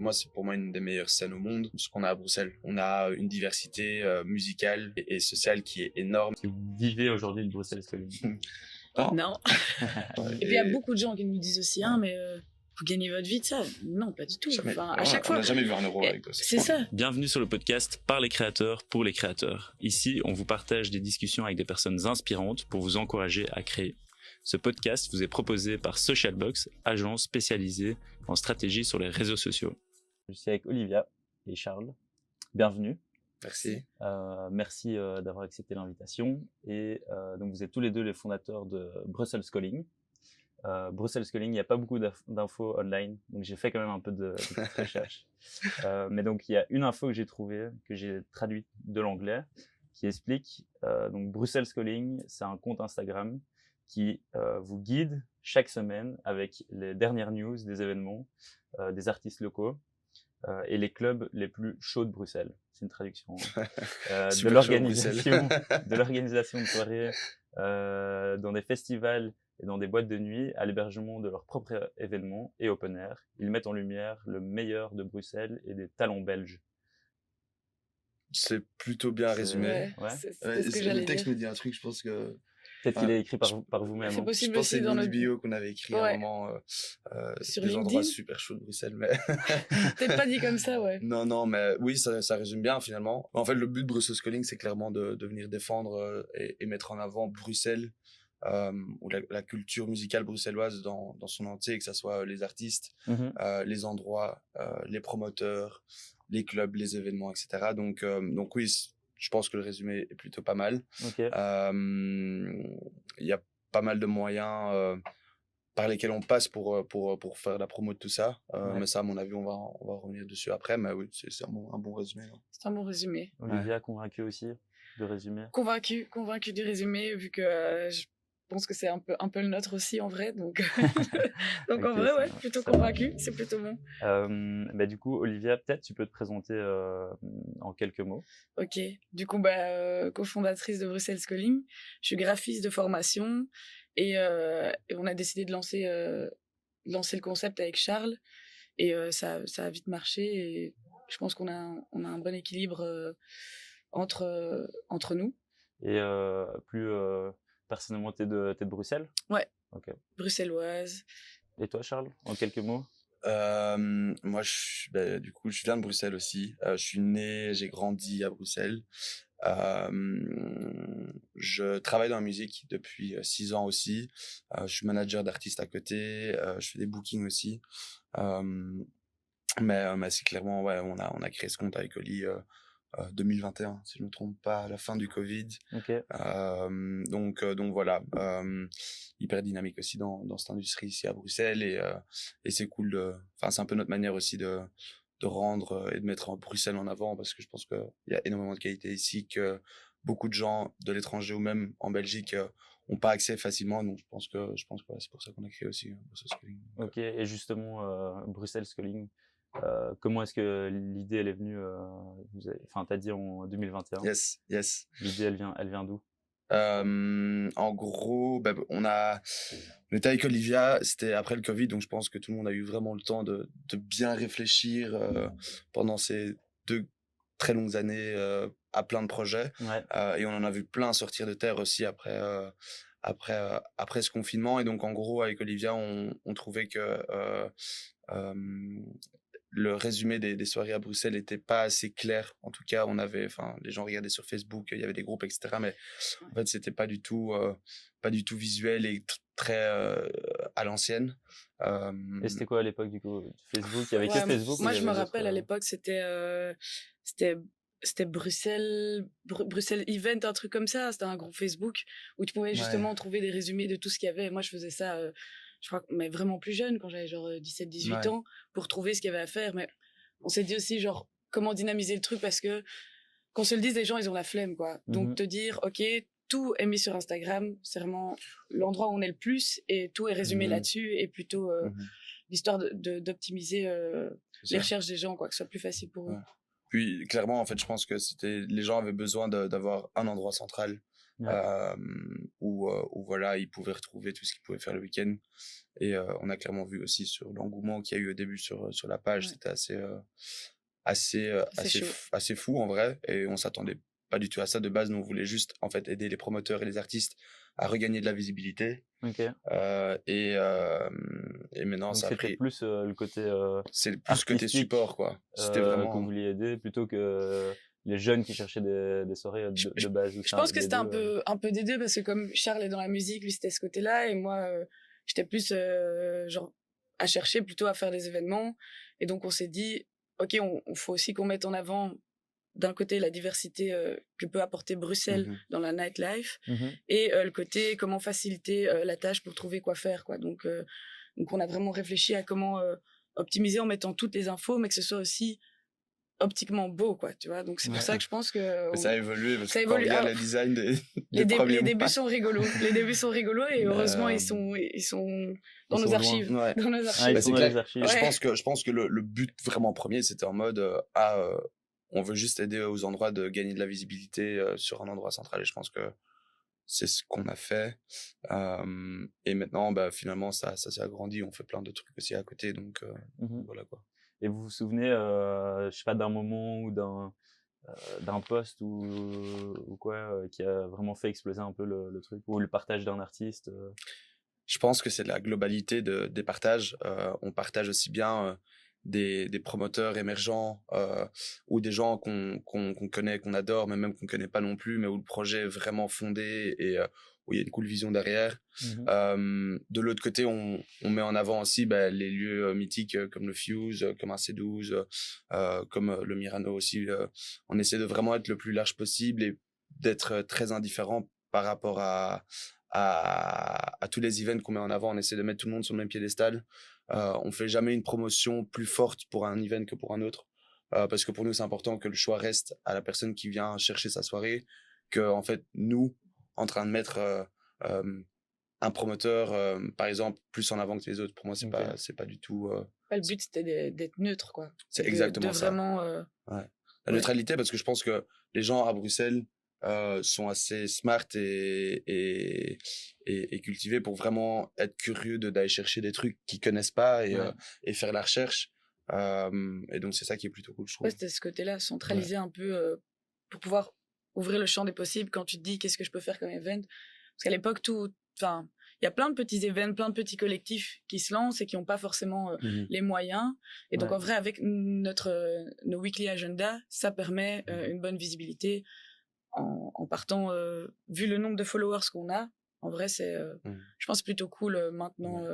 moi, c'est pour moi une des meilleures scènes au monde, ce qu'on a à Bruxelles. On a une diversité musicale et sociale qui est énorme. Si vous vivez aujourd'hui le Bruxelles Calling. Non. Et puis il y a beaucoup de gens qui nous disent aussi, mais vous gagnez votre vie de ça. Non, pas du tout. Jamais. Enfin, à chaque fois. On n'a jamais vu un euro avec toi. C'est ça. Bienvenue sur le podcast Par les créateurs, pour les créateurs. Ici, on vous partage des discussions avec des personnes inspirantes pour vous encourager à créer. Ce podcast vous est proposé par Socialbox, agence spécialisée en stratégie sur les réseaux sociaux. Je suis avec Olivia et Charles. Bienvenue. Merci. Merci d'avoir accepté l'invitation. Et donc vous êtes tous les deux les fondateurs de Brussels Calling. Brussels Calling, il n'y a pas beaucoup d'infos online, donc j'ai fait quand même un peu de petite recherche. Mais donc il y a une info que j'ai trouvée, que j'ai traduite de l'anglais, qui explique donc Brussels Calling, c'est un compte Instagram qui vous guide chaque semaine avec les dernières news des événements, des artistes locaux et les clubs les plus chauds de Bruxelles. C'est une traduction de l'organisation de soirées dans des festivals et dans des boîtes de nuit à l'hébergement de leurs propres événements et open air. Ils mettent en lumière le meilleur de Bruxelles et des talents belges. C'est plutôt bien résumé. Ouais. C'est ce que j'allais le texte dire. me dit un truc, je pense que... Peut-être qu'il est écrit par vous-même. C'est possible je pense aussi que c'est dans une notre bio qu'on avait écrit à un moment. sur des LinkedIn. endroits super chauds de Bruxelles, mais... Peut-être pas dit comme ça, ouais. Non, mais oui, ça résume bien finalement. En fait, le but de Brussels Calling, c'est clairement de venir défendre et mettre en avant Bruxelles, ou la culture musicale bruxelloise dans son entier, que ce soit les artistes, les endroits, les promoteurs, les clubs, les événements, etc. Donc oui, je pense que le résumé est plutôt pas mal. Okay. Il y a pas mal de moyens par lesquels on passe pour faire la promo de tout ça. Mais ça, à mon avis, on va revenir dessus après. Mais oui, c'est un bon résumé. Hein. C'est un bon résumé. Olivia, convaincue aussi du résumé. Convaincue du résumé, vu que je pense que c'est un peu le nôtre aussi en vrai. Donc, donc en vrai, ouais, plutôt convaincue, c'est plutôt bon. Du coup, Olivia, peut-être tu peux te présenter en quelques mots. Ok, du coup, cofondatrice de Brussels Calling. Je suis graphiste de formation et on a décidé de lancer le concept avec Charles et ça a vite marché et je pense qu'on a un bon équilibre entre nous. Et plus personnellement, t'es de Bruxelles? Ouais. Okay. Bruxelloise. Et toi, Charles, en quelques mots? Moi, du coup, je viens de Bruxelles aussi. Je suis né, j'ai grandi à Bruxelles. Je travaille dans la musique depuis 6 ans aussi. Je suis manager d'artistes à côté. Je fais des bookings aussi. Mais c'est clairement, ouais, on a créé ce compte avec Oli 2021, si je me trompe pas, à la fin du Covid. Okay. Donc voilà, hyper dynamique aussi dans cette industrie ici à Bruxelles et c'est cool c'est un peu notre manière aussi de rendre et de mettre Bruxelles en avant parce que je pense qu'il y a énormément de qualité ici que beaucoup de gens de l'étranger ou même en Belgique ont pas accès facilement, donc je pense que c'est pour ça qu'on a créé aussi Brussels Calling. Ok, et justement Brussels Calling, comment est-ce que l'idée elle est venue t'as dit en 2021. Yes. L'idée elle vient d'où? En gros, on était avec Olivia, c'était après le Covid, donc je pense que tout le monde a eu vraiment le temps de bien réfléchir pendant ces 2 très longues années à plein de projets. Ouais. Et on en a vu plein sortir de terre aussi après ce confinement. Et donc en gros, avec Olivia, on trouvait que le résumé des soirées à Bruxelles était pas assez clair. En tout cas, les gens regardaient sur Facebook, il y avait des groupes, etc. Mais en fait, c'était pas du tout visuel et très à l'ancienne. Et c'était quoi à l'époque du coup? Facebook, il y avait que Facebook? Moi, je me rappelle à l'époque, c'était Bruxelles Event, un truc comme ça. C'était un groupe Facebook où tu pouvais justement trouver des résumés de tout ce qu'il y avait. Et moi, je faisais ça, je crois, mais vraiment plus jeune, quand j'avais genre 17-18 ans, pour trouver ce qu'il y avait à faire. Mais on s'est dit aussi, genre, comment dynamiser le truc parce que, qu'on se le dise, les gens, ils ont la flemme, quoi. Donc, te dire, OK, tout est mis sur Instagram, c'est vraiment l'endroit où on est le plus et tout est résumé là-dessus et plutôt l'histoire d'optimiser les recherches des gens, quoi, que ce soit plus facile pour eux. Puis clairement, en fait, je pense que les gens avaient besoin d'avoir un endroit central où voilà, ils pouvaient retrouver tout ce qu'ils pouvaient faire le week-end. Et on a clairement vu aussi sur l'engouement qu'il y a eu au début sur la page, c'était assez fou en vrai, et on s'attendait pas du tout à ça de base. Nous, on voulait juste en fait aider les promoteurs et les artistes à regagner de la visibilité. Et maintenant, donc ça a pris plus le côté c'est plus le côté support, quoi. C'était vraiment que vous vouliez aider plutôt que les jeunes qui cherchaient des soirées de base. Je pense que c'était un peu des deux, parce que comme Charles est dans la musique, lui c'était ce côté-là, et moi j'étais plus genre à chercher plutôt à faire des événements. Et donc on s'est dit ok, on faut aussi qu'on mette en avant d'un côté la diversité que peut apporter Bruxelles dans la nightlife, et le côté comment faciliter la tâche pour trouver quoi faire, quoi. Donc on a vraiment réfléchi à comment optimiser en mettant toutes les infos, mais que ce soit aussi optiquement beau, quoi, tu vois. Donc c'est pour ça que je pense que ça a évolué, parce que quand on regarde le design les débuts sont rigolos. Les débuts sont rigolos, et heureusement ils sont dans nos archives. Dans nos archives. C'est clair. Je pense que le but vraiment premier, c'était en mode on veut juste aider aux endroits de gagner de la visibilité sur un endroit central, et je pense que c'est ce qu'on a fait. Et maintenant, finalement, ça s'est agrandi. On fait plein de trucs aussi à côté, donc voilà, quoi. Et vous vous souvenez, je sais pas, d'un moment ou d'un post ou quoi qui a vraiment fait exploser un peu le truc, ou le partage d'un artiste? Je pense que c'est la globalité des partages. On partage aussi bien des promoteurs émergents ou des gens qu'on connaît, qu'on adore, mais même qu'on connaît pas non plus, mais où le projet est vraiment fondé et où il y a une cool vision derrière. De l'autre côté, on met en avant aussi les lieux mythiques comme le Fuse, comme un C12, comme le Mirano aussi. On essaie de vraiment être le plus large possible et d'être très indifférent par rapport à tous les events qu'on met en avant. On essaie de mettre tout le monde sur le même piédestal. On fait jamais une promotion plus forte pour un event que pour un autre, parce que pour nous c'est important que le choix reste à la personne qui vient chercher sa soirée, que en fait nous, en train de mettre un promoteur par exemple plus en avant que les autres, pour moi c'est pas du tout le but c'était d'être neutre, quoi. C'est exactement ça. Vraiment la neutralité, parce que je pense que les gens à Bruxelles sont assez smart et cultivés pour vraiment être curieux d'aller chercher des trucs qu'ils connaissent pas et faire la recherche. Et donc c'est ça qui est plutôt cool, je trouve. C'était ce côté-là, centraliser un peu pour pouvoir ouvrir le champ des possibles quand tu te dis qu'est-ce que je peux faire comme event. Parce qu'à l'époque, il y a plein de petits événements, plein de petits collectifs qui se lancent et qui n'ont pas forcément les moyens. Et donc en vrai, avec nos weekly agenda, ça permet une bonne visibilité. En partant, vu le nombre de followers qu'on a, en vrai, c'est, je pense, plutôt cool maintenant.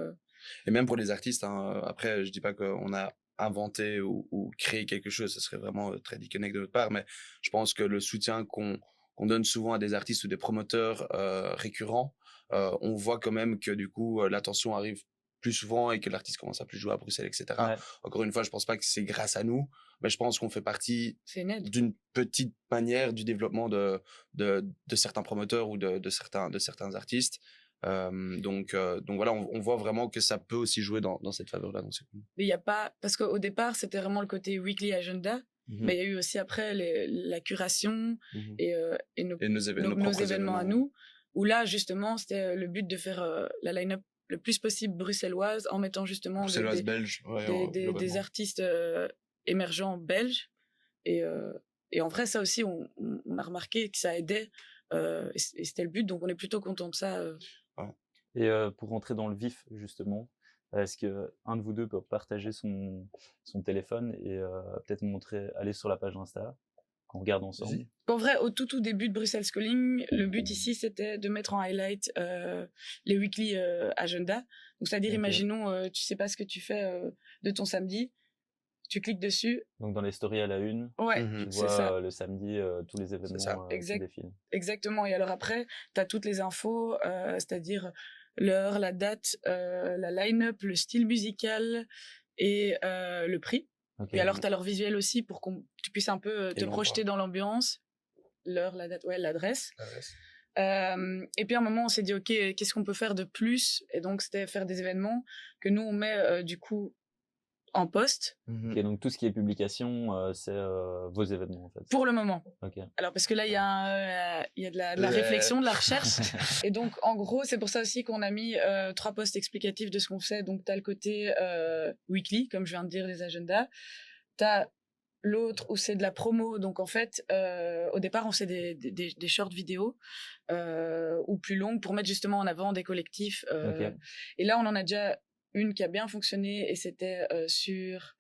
Et même pour les artistes, hein, après, je dis pas qu'on a inventé ou créé quelque chose, ça serait vraiment très déconnecté de notre part, mais je pense que le soutien qu'on donne souvent à des artistes ou des promoteurs récurrents, on voit quand même que du coup, l'attention arrive plus souvent et que l'artiste commence à plus jouer à Bruxelles, etc. Encore une fois, je pense pas que c'est grâce à nous, mais je pense qu'on fait partie d'une petite manière du développement de certains promoteurs ou de certains artistes. Donc voilà, on voit vraiment que ça peut aussi jouer dans cette faveur-là. Donc c'est cool. Mais il y a pas, parce qu'au départ c'était vraiment le côté weekly agenda, mais il y a eu aussi après la curation et nos événements à nous, où là justement c'était le but de faire la line-up le plus possible bruxelloise, en mettant justement des artistes émergents belges, et en vrai ça aussi on a remarqué que ça aidait, et c'était le but, donc on est plutôt content de ça. Et pour rentrer dans le vif justement, est-ce que un de vous deux peut partager son téléphone et peut-être montrer, aller sur la page Insta qu'on regarde ensemble? En vrai, au tout début de Bruxelles Calling, le but ici c'était de mettre en highlight les weekly agenda. Donc c'est-à-dire, imaginons, tu sais pas ce que tu fais de ton samedi, tu cliques dessus. Donc dans les stories à la une, tu vois le samedi tous les événements qui défilent. Exactement. Et alors après, tu as toutes les infos, c'est-à-dire l'heure, la date, la line-up, le style musical et le prix. Et alors, tu as leur visuel aussi pour que tu puisses un peu te projeter dans l'ambiance. L'heure, la date, l'adresse. Et puis à un moment, on s'est dit, OK, qu'est-ce qu'on peut faire de plus? Et donc, c'était faire des événements que nous, on met du coup en post. Ok, donc tout ce qui est publication, c'est vos événements en fait. Pour le moment. Ok. Alors parce que là il y a de la réflexion, de la recherche. Et donc en gros c'est pour ça aussi qu'on a mis 3 posts explicatifs de ce qu'on fait. Donc t'as le côté weekly, comme je viens de dire, les agendas. T'as l'autre où c'est de la promo. Donc en fait au départ on fait des short vidéos ou plus longues pour mettre justement en avant des collectifs. Ok. Et là on en a déjà une qui a bien fonctionné et c'était sur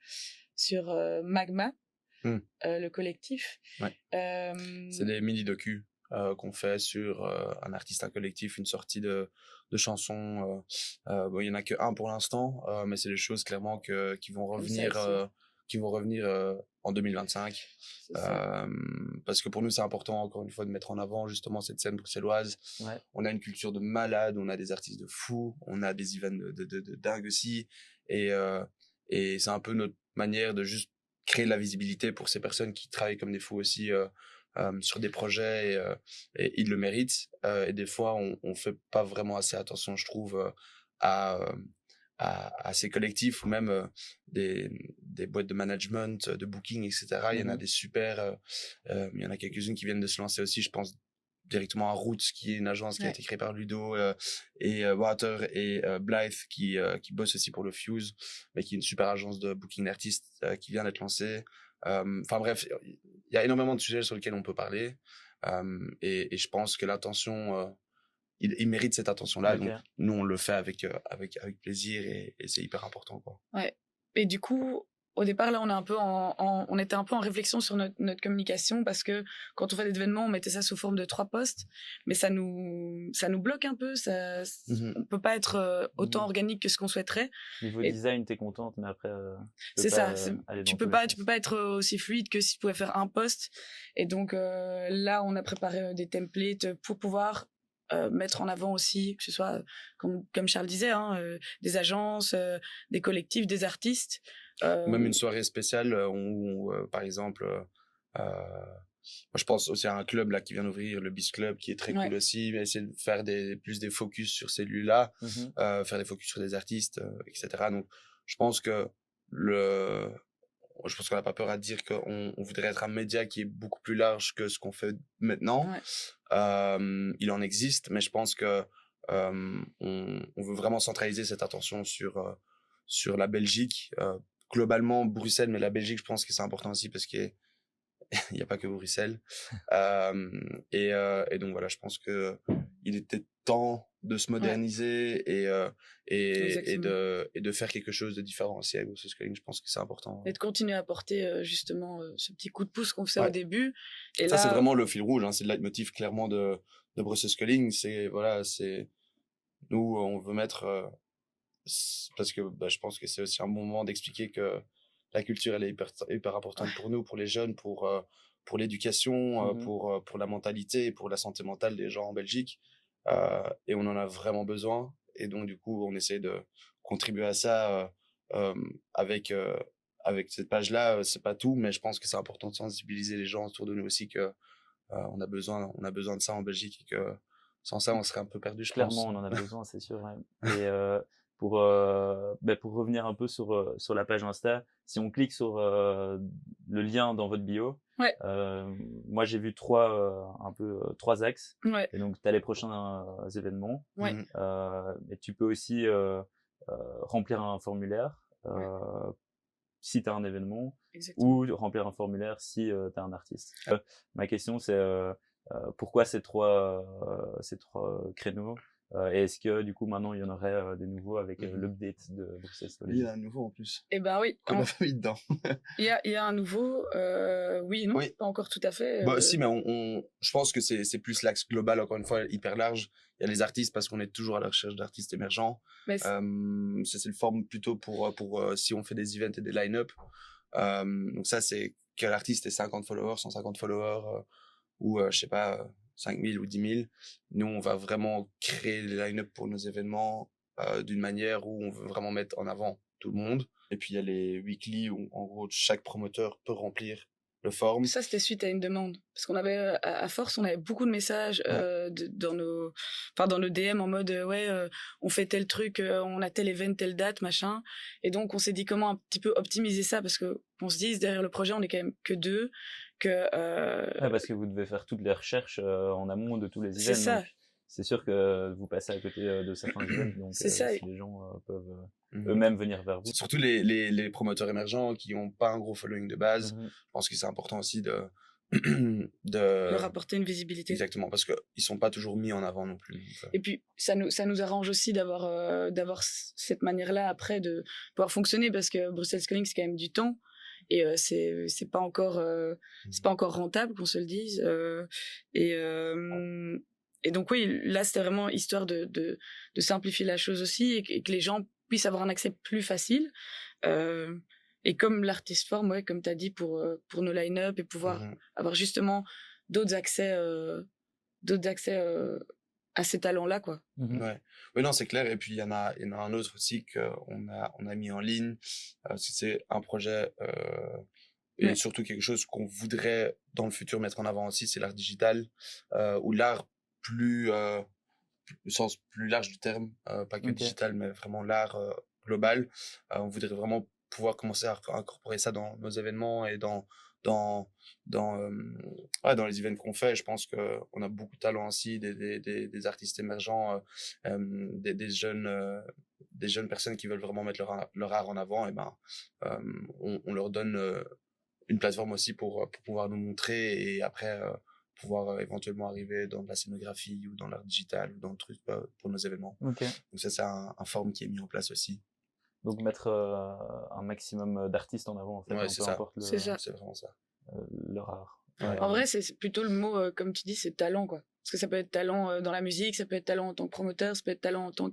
Magma, le collectif. Ouais. C'est des mini-docus qu'on fait sur un artiste, un collectif, une sortie de chansons. Bon, il y en a que un pour l'instant, mais c'est des choses clairement qui vont revenir en 2025. Parce que pour nous, c'est important, encore une fois, de mettre en avant justement cette scène bruxelloise. Ouais. On a une culture de malade, on a des artistes de fous, on a des events de dingue aussi. Et c'est un peu notre manière de juste créer de la visibilité pour ces personnes qui travaillent comme des fous aussi sur des projets et ils le méritent. Et des fois, on fait pas vraiment assez attention, je trouve, à ces collectifs ou même des boîtes de management, de booking, etc. Il y en a des super, il y en a quelques-unes qui viennent de se lancer aussi, je pense directement à Roots, qui est une agence qui a été créée par Ludo, et Water et Blythe qui bosse aussi pour le Fuse, mais qui est une super agence de booking d'artistes qui vient d'être lancée. Enfin bref, il y a énormément de sujets sur lesquels on peut parler, et je pense que l'attention, il mérite cette attention-là. Ok. Donc nous on le fait avec plaisir et c'est hyper important, quoi. Ouais. Et du coup, au départ, là, on était un peu en réflexion sur notre communication parce que quand on fait des événements, on mettait ça sous forme de 3 posts, mais ça nous bloque un peu. On peut pas être autant organique que ce qu'on souhaiterait. Niveau design, t'es contente, mais après, c'est ça. Tu peux pas être aussi fluide que si tu pouvais faire un post. Et donc là, on a préparé des templates pour pouvoir mettre en avant aussi, que ce soit, comme Charles disait, des agences, des collectifs, des artistes. Même une soirée spéciale où, par exemple, moi je pense aussi à un club là qui vient d'ouvrir, le Beast Club, qui est très cool aussi, mais essayer de faire plus des focus sur ces lieux-là, faire des focus sur des artistes, etc. Donc je pense qu'on n'a pas peur à dire qu'on voudrait être un média qui est beaucoup plus large que ce qu'on fait maintenant. Il en existe, mais je pense que on veut vraiment centraliser cette attention sur la Belgique, globalement Bruxelles, mais la Belgique, je pense que c'est important aussi parce qu'il n'y a pas que Bruxelles. Et donc voilà, je pense que il était temps de se moderniser et de faire quelque chose de différent aussi avec Brussels Calling. Je pense que c'est important. Et de continuer à apporter justement ce petit coup de pouce qu'on faisait au début. Et ça, c'est vraiment le fil rouge, hein, c'est le leitmotiv clairement de Brussels Calling. Nous, on veut mettre parce que je pense que c'est aussi un bon moment d'expliquer que la culture, elle est hyper importante pour nous, pour les jeunes, pour l'éducation, pour la mentalité, pour la santé mentale des gens en Belgique. Et on en a vraiment besoin. Et donc, du coup, on essaie de contribuer à ça avec cette page-là. C'est pas tout, mais je pense que c'est important de sensibiliser les gens autour de nous aussi que on a besoin de ça en Belgique et que sans ça, on serait un peu perdu, je pense. Clairement, on en a besoin, c'est sûr. Ouais. Et pour revenir un peu sur la page Insta, si on clique sur le lien dans votre bio, moi j'ai vu trois axes. Et donc tu as les prochains événements. Et tu peux aussi remplir un formulaire si tu as un événement. Exactement. Ou remplir un formulaire si tu as un artiste. Ma question c'est pourquoi ces trois créneaux? Et est-ce que du coup maintenant il y en aurait des nouveaux avec l'update de Bruxelles Calling? Il y a un nouveau en plus. Eh ben oui. On a fait mis dedans. Il y a un nouveau. Oui, non, pas encore tout à fait. Si, mais je pense que c'est plus l'axe global, encore une fois, hyper large. Il y a les artistes parce qu'on est toujours à la recherche d'artistes émergents. C'est le forme plutôt pour si on fait des events et des line-up. Donc ça, c'est que l'artiste ait 50 followers, 150 followers, ou je sais pas, 5000 ou 10 000. Nous, on va vraiment créer les line-up pour nos événements d'une manière où on veut vraiment mettre en avant tout le monde. Et puis il y a les weekly où en gros chaque promoteur peut remplir le forme. Ça, c'était suite à une demande. Parce qu'on avait, à force, on avait beaucoup de messages dans nos DM en mode on fait tel truc, on a tel event, telle date, machin. Et donc, on s'est dit comment un petit peu optimiser ça parce que on se dit, derrière le projet, on est quand même que 2. Parce que vous devez faire toutes les recherches en amont de tous les C'est events. ça. Donc c'est sûr que vous passez à côté de certains events. Donc C'est ça. si les gens peuvent eux-mêmes venir vers vous. Surtout les promoteurs émergents qui n'ont pas un gros following de base. Je pense que c'est important aussi de leur apporter une visibilité. Exactement, parce qu'ils sont pas toujours mis en avant non plus. Donc, Et puis ça nous arrange aussi d'avoir cette manière-là après de pouvoir fonctionner parce que Bruxelles Calling c'est quand même du temps et c'est pas encore rentable qu'on se le dise et donc oui là c'était vraiment histoire de simplifier la chose aussi et que les gens puissent avoir un accès plus facile et comme l'artiste forme comme tu as dit pour nos line-up et pouvoir avoir justement d'autres accès à ces talents-là, quoi. Ouais. Oui, non, c'est clair. Et puis, il y en a un autre aussi qu'on a mis en ligne. C'est un projet, et surtout quelque chose qu'on voudrait dans le futur mettre en avant aussi, c'est l'art digital, ou l'art plus, au sens plus large du terme, pas que digital, mais vraiment l'art global. On voudrait vraiment pouvoir commencer à incorporer ça dans nos événements et dans les events qu'on fait. Je pense qu'on a beaucoup de talent aussi, des artistes émergents, des jeunes personnes qui veulent vraiment mettre leur art en avant. Et on leur donne une plateforme aussi pour pouvoir nous montrer et après pouvoir éventuellement arriver dans de la scénographie ou dans l'art digital ou dans le truc pour nos événements. Donc ça, c'est un forum qui est mis en place aussi. Donc mettre un maximum d'artistes en avant, en fait, peu importe c'est vraiment ça. Leur art. En vrai, c'est plutôt le mot, comme tu dis, c'est talent, quoi. Parce que ça peut être talent dans la musique, ça peut être talent en tant que promoteur, ça peut être talent en tant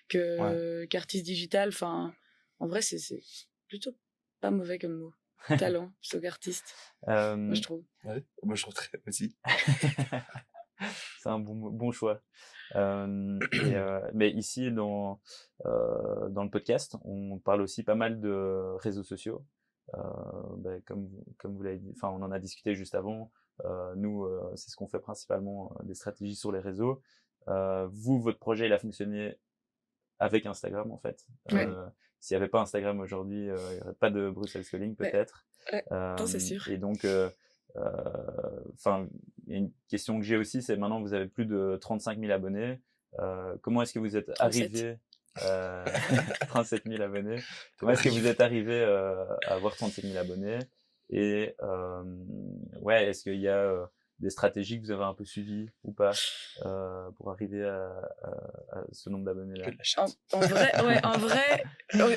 qu'artiste digital. Enfin, en vrai, c'est plutôt pas mauvais comme mot. Talent plutôt qu'artiste. Moi, je trouve. Ouais, moi, je trouve très aussi. C'est un bon choix. Mais ici, dans le podcast, on parle aussi pas mal de réseaux sociaux. Comme vous l'avez dit, enfin, on en a discuté juste avant. Nous, c'est ce qu'on fait principalement, des stratégies sur les réseaux. Votre projet, il a fonctionné avec Instagram, en fait. S'il n'y avait pas Instagram aujourd'hui, il n'y aurait pas de Bruxelles Calling, peut-être. C'est sûr. Et donc, une question que j'ai aussi, c'est maintenant vous avez plus de 35 000 abonnés. Comment est-ce que vous êtes arrivé 37 000 abonnés. Comment est-ce que vous êtes arrivé à avoir 37 000 abonnés? Et est-ce qu'il y a des stratégies que vous avez un peu suivies ou pas pour arriver à ce nombre d'abonnés là? En vrai,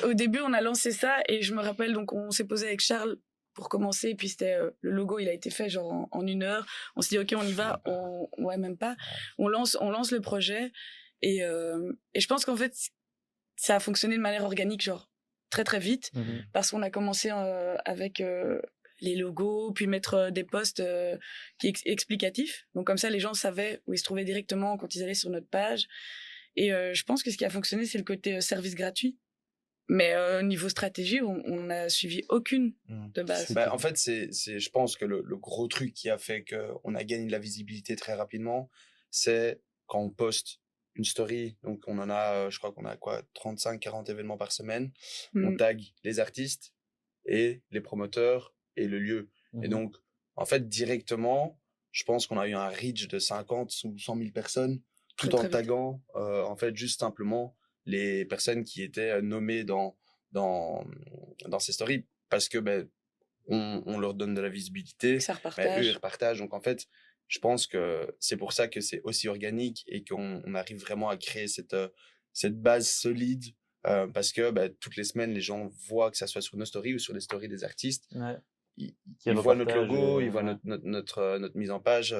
au début on a lancé ça et je me rappelle donc on s'est posé avec Charles pour commencer et puis c'était le logo il a été fait genre en 1 heure. On s'est dit ok on y va, même pas. On lance le projet et je pense qu'en fait ça a fonctionné de manière organique, genre très très vite, parce qu'on a commencé avec les logos, puis mettre des posts explicatifs. Donc comme ça, les gens savaient où ils se trouvaient directement quand ils allaient sur notre page. Et je pense que ce qui a fonctionné, c'est le côté service gratuit. Mais niveau stratégie, on n'a suivi aucune de base. En fait, je pense que le gros truc qui a fait qu'on a gagné de la visibilité très rapidement, c'est quand on poste une story, donc on en a, je crois qu'on a 35-40 événements par semaine, on tag les artistes et les promoteurs et le lieu. Et donc, en fait, directement, je pense qu'on a eu un reach de 50 ou 100 000 personnes, tout en taguant, en fait, juste simplement les personnes qui étaient nommées dans ces stories, parce que on leur donne de la visibilité, ça repartage. Eux ils repartagent. Donc en fait, je pense que c'est pour ça que c'est aussi organique et qu'on arrive vraiment à créer cette base solide, parce que toutes les semaines les gens voient, que ça soit sur nos stories ou sur les stories des artistes, ils voient notre logo, ils voient notre mise en page,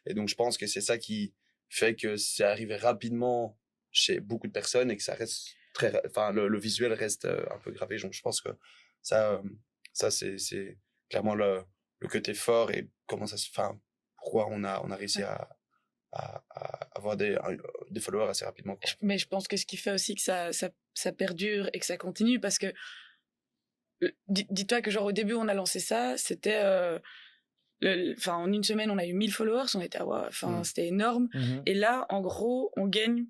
et donc je pense que c'est ça qui fait que c'est arrivé rapidement chez beaucoup de personnes et que ça reste le visuel reste un peu gravé. Donc je pense que ça c'est clairement le côté fort et comment ça se fait, pourquoi on a réussi à avoir des followers assez rapidement, quoi. Mais je pense que ce qui fait aussi que ça perdure et que ça continue, parce que dis-toi que genre au début on a lancé ça, c'était enfin en une semaine on a eu 1000 followers, on était enfin c'était énorme. Et là en gros on gagne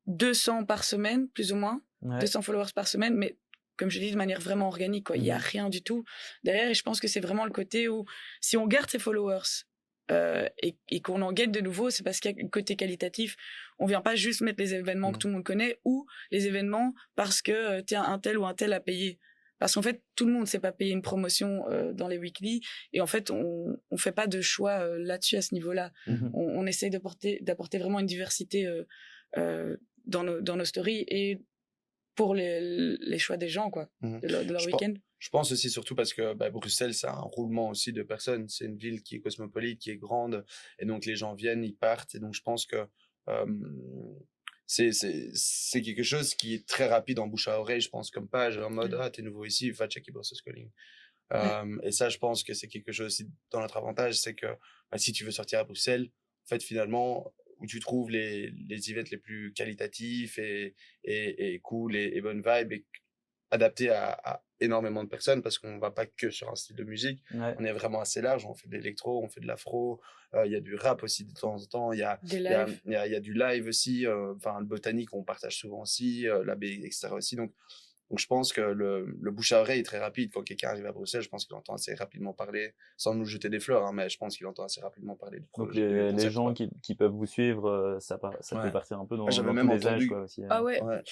200 par semaine plus ou moins, 200 followers par semaine, mais comme je dis de manière vraiment organique quoi. Il y a rien du tout derrière, et je pense que c'est vraiment le côté où si on garde ses followers et qu'on en gagne de nouveau, c'est parce qu'il y a un côté qualitatif. On vient pas juste mettre les événements que tout le monde connaît ou les événements parce que tiens un tel ou un tel a payé. Parce qu'en fait, tout le monde ne sait pas payer une promotion dans les weekly, et en fait, on fait pas de choix là-dessus à ce niveau-là. On essaye d'apporter vraiment une diversité dans nos stories et pour les choix des gens quoi, de leur week-end. Je pense aussi surtout parce que Bruxelles, c'est un roulement aussi de personnes. C'est une ville qui est cosmopolite, qui est grande, et donc les gens viennent, ils partent, et donc je pense que c'est quelque chose qui est très rapide en bouche à oreille, je pense, comme page, en mode t'es nouveau ici, va checker Brussels Calling. Et ça, je pense que c'est quelque chose aussi dans notre avantage, c'est que si tu veux sortir à Bruxelles, en fait, finalement, où tu trouves les events les plus qualitatifs et cool et bonnes vibes et adaptés à énormément de personnes, parce qu'on va pas que sur un style de musique, on est vraiment assez large, on fait de l'électro, on fait de l'afro, il y a du rap aussi de temps en temps, il y a du live aussi, enfin le botanique on partage souvent aussi, la baie, etc. aussi, donc je pense que le bouche à oreille est très rapide. Quand quelqu'un arrive à Bruxelles, je pense qu'il entend assez rapidement parler, sans nous jeter des fleurs, hein, mais je pense qu'il entend assez rapidement parler du projet. Donc les gens qui peuvent vous suivre, ça peut partir un peu dans, j'avais dans même tous les entendu, âges, quoi, aussi.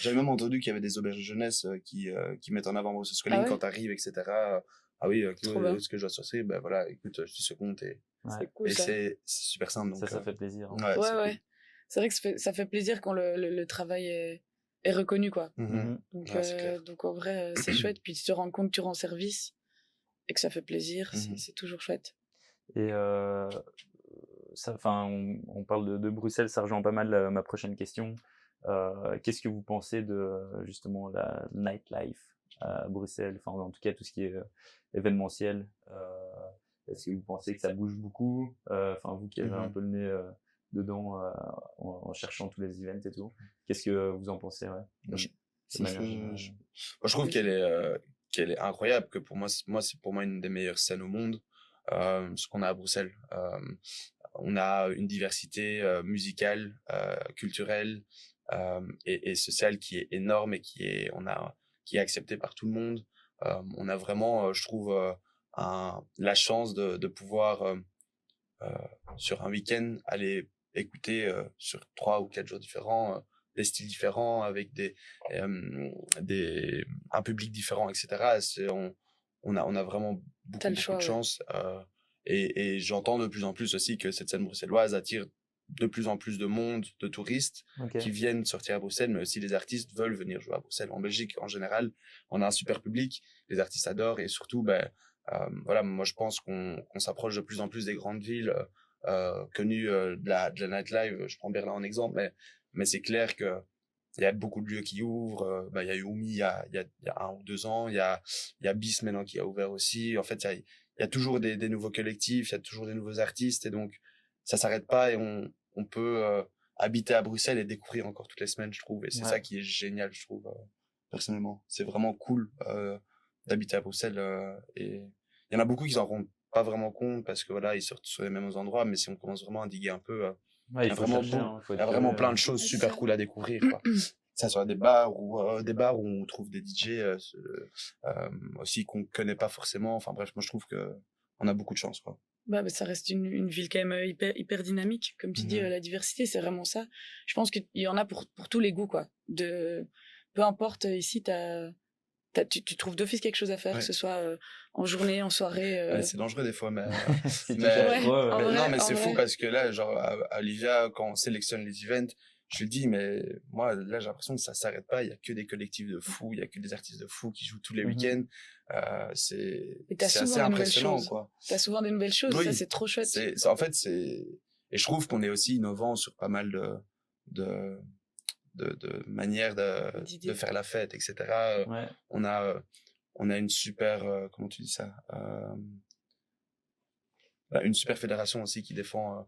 J'avais même entendu qu'il y avait des auberges de jeunesse qui mettent en avant Bruxelles Calling quand t'arrives, etc. Ah oui, est-ce que je dois sortir? Ben voilà, écoute, je suis ce compte et c'est cool, et c'est super simple. Donc, ça fait plaisir. Hein. Ouais. C'est vrai que ça fait plaisir quand le travail est reconnu quoi. Donc en vrai c'est chouette, puis tu te rends compte que tu rends service et que ça fait plaisir, c'est toujours chouette. Et on parle de Bruxelles, ça rejoint pas mal ma prochaine question. Qu'est-ce que vous pensez de justement la nightlife à Bruxelles, enfin en tout cas tout ce qui est événementiel? Est-ce que vous pensez que ça bouge beaucoup, enfin vous qui avez un peu le nez dedans en cherchant tous les events et tout, qu'est-ce que vous en pensez? Je trouve qu'elle est incroyable, que pour moi c'est pour moi une des meilleures scènes au monde, ce qu'on a à Bruxelles. On a une diversité musicale, culturelle et sociale qui est énorme et qui est acceptée par tout le monde. On a vraiment, je trouve, la chance de pouvoir sur un week-end aller écouter sur 3 ou 4 jours différents des styles différents avec un public différent, etc. On a vraiment beaucoup de chance. Et j'entends de plus en plus aussi que cette scène bruxelloise attire de plus en plus de monde, de touristes qui viennent sortir à Bruxelles, mais aussi les artistes veulent venir jouer à Bruxelles. En Belgique, en général, on a un super public, les artistes adorent, et surtout, voilà, moi je pense qu'on s'approche de plus en plus des grandes villes connues de la nightlife. Je prends Berlin en exemple, mais c'est clair que il y a beaucoup de lieux qui ouvrent. Il y a eu Oumi il y a 1 ou 2 ans, il y a Bis maintenant qui a ouvert aussi. En fait, il y a toujours des nouveaux collectifs, il y a toujours des nouveaux artistes, et donc ça s'arrête pas, et on peut habiter à Bruxelles et découvrir encore toutes les semaines, je trouve, et c'est ça qui est génial, je trouve, personnellement. C'est vraiment cool d'habiter à Bruxelles, et il y en a beaucoup qui s'en rendent pas vraiment compte parce que voilà, ils sortent sur les mêmes endroits, mais si on commence vraiment à diguer un peu, il y a vraiment plein de choses super cool à découvrir, quoi. Ça soit des bars où on trouve des DJ aussi qu'on connaît pas forcément. Enfin bref, moi je trouve que on a beaucoup de chance, quoi. Ça reste une ville quand même hyper dynamique, comme tu dis, la diversité, c'est vraiment ça. Je pense qu'il y en a pour tous les goûts, quoi. Peu importe, ici tu trouves d'office quelque chose à faire, que ce soit en journée, en soirée. C'est dangereux des fois, mais non, mais c'est fou parce que là, genre à Olivia, quand on sélectionne les events, je le dis, mais moi là j'ai l'impression que ça s'arrête pas. Il y a que des collectifs de fous, il y a que des artistes de fous qui jouent tous les week-ends. C'est assez impressionnant, quoi. T'as souvent des nouvelles choses, ça c'est trop chouette. En fait et je trouve qu'on est aussi innovant sur pas mal de manières de faire la fête, etc. On a une super comment tu dis ça, une super fédération aussi qui défend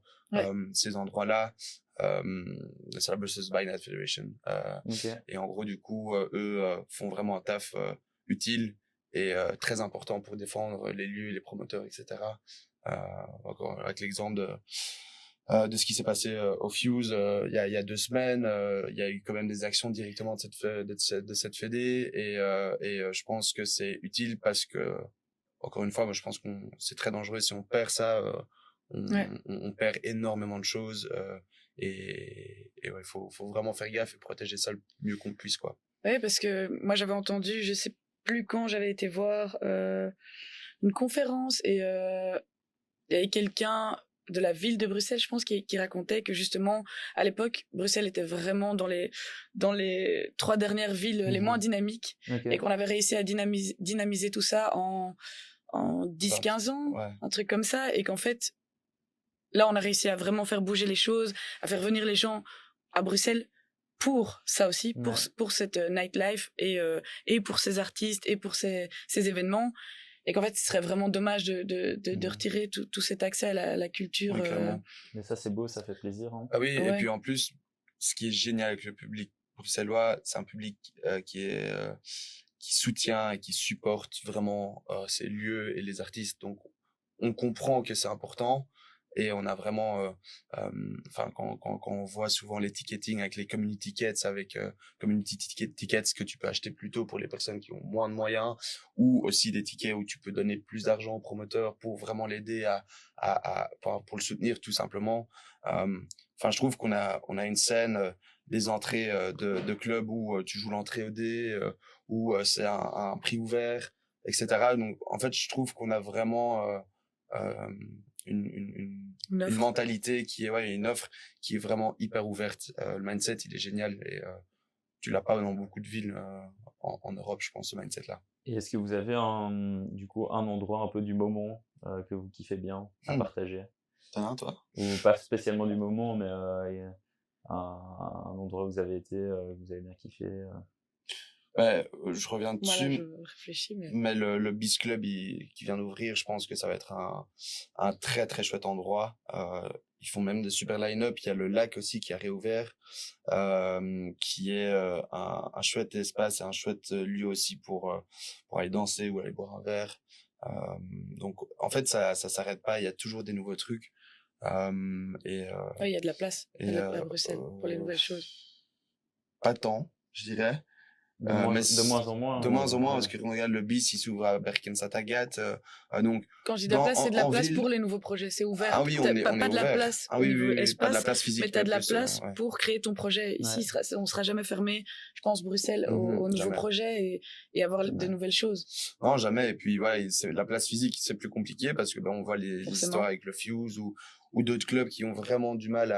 ces endroits-là. C'est la Brussels by Night Federation, et en gros du coup eux font vraiment un taf utile et très important pour défendre les lieux, les promoteurs, etc. Encore avec l'exemple de ce qui s'est passé au Fuse il y a 2 semaines, il y a eu quand même des actions directement de cette fédé et je pense que c'est utile parce que encore une fois, moi je pense que c'est très dangereux si on perd ça, on perd énormément de choses et ouais, faut vraiment faire gaffe et protéger ça le mieux qu'on puisse, quoi. Ouais, parce que moi j'avais entendu, je sais plus quand j'avais été voir une conférence et il y avait quelqu'un de la ville de Bruxelles, je pense, qui racontait que justement à l'époque Bruxelles était vraiment dans les 3 dernières villes les moins dynamiques et qu'on avait réussi à dynamiser tout ça en 10-15 ans, un truc comme ça, et qu'en fait là on a réussi à vraiment faire bouger les choses, à faire venir les gens à Bruxelles pour ça aussi, pour cette nightlife et pour ces artistes et pour ces événements, et qu'en fait ce serait vraiment dommage de retirer tout cet accès à la culture. Mais ça c'est beau, ça fait plaisir, hein. Ah oui, et puis en plus ce qui est génial avec le public bruxellois, c'est un public qui soutient et qui supporte vraiment ces lieux et les artistes, donc on comprend que c'est important. Et on a vraiment, quand on voit souvent les ticketing avec les community tickets, avec community tickets que tu peux acheter plutôt pour les personnes qui ont moins de moyens, ou aussi des tickets où tu peux donner plus d'argent au promoteur pour vraiment l'aider pour le soutenir tout simplement. Je trouve qu'on a une scène, des entrées de clubs où tu joues l'entrée ED, où c'est un prix ouvert, etc. Donc en fait, je trouve qu'on a vraiment une mentalité qui est une offre qui est vraiment hyper ouverte. Le mindset il est génial et tu l'as pas dans beaucoup de villes en Europe, je pense, ce mindset là. Et est-ce que vous avez du coup un endroit un peu du moment que vous kiffez bien à partager? T'en as un, toi? Ou pas spécialement du moment, mais un endroit où vous avez été, que vous avez bien kiffé? Je reviens dessus. Voilà, je réfléchis, mais le Beast Club qui vient d'ouvrir, je pense que ça va être un très très chouette endroit. Ils font même des super line-up. Il y a le lac aussi qui a réouvert, qui est un chouette espace et un chouette lieu aussi pour aller danser ou aller boire un verre. Donc en fait ça s'arrête pas. Il y a toujours des nouveaux trucs. Il y a de la place à Bruxelles pour les nouvelles choses. Pas tant, je dirais. De moins en moins. De moins en moins, parce que regarde, le BIS, il s'ouvre à Berkensatagat. Donc, quand je dis de la place, c'est de la place pour les nouveaux projets. C'est ouvert. Ah oui, on est pas ouvert. De la place au niveau espace, pas de la place physique. Mais t'as de la place pour créer ton projet. Ici, on sera jamais fermé, je pense, Bruxelles, aux nouveaux projets et avoir de nouvelles choses. Non, jamais. Et puis, la place physique, c'est plus compliqué parce que, on voit les histoires avec le Fuse ou d'autres clubs qui ont vraiment du mal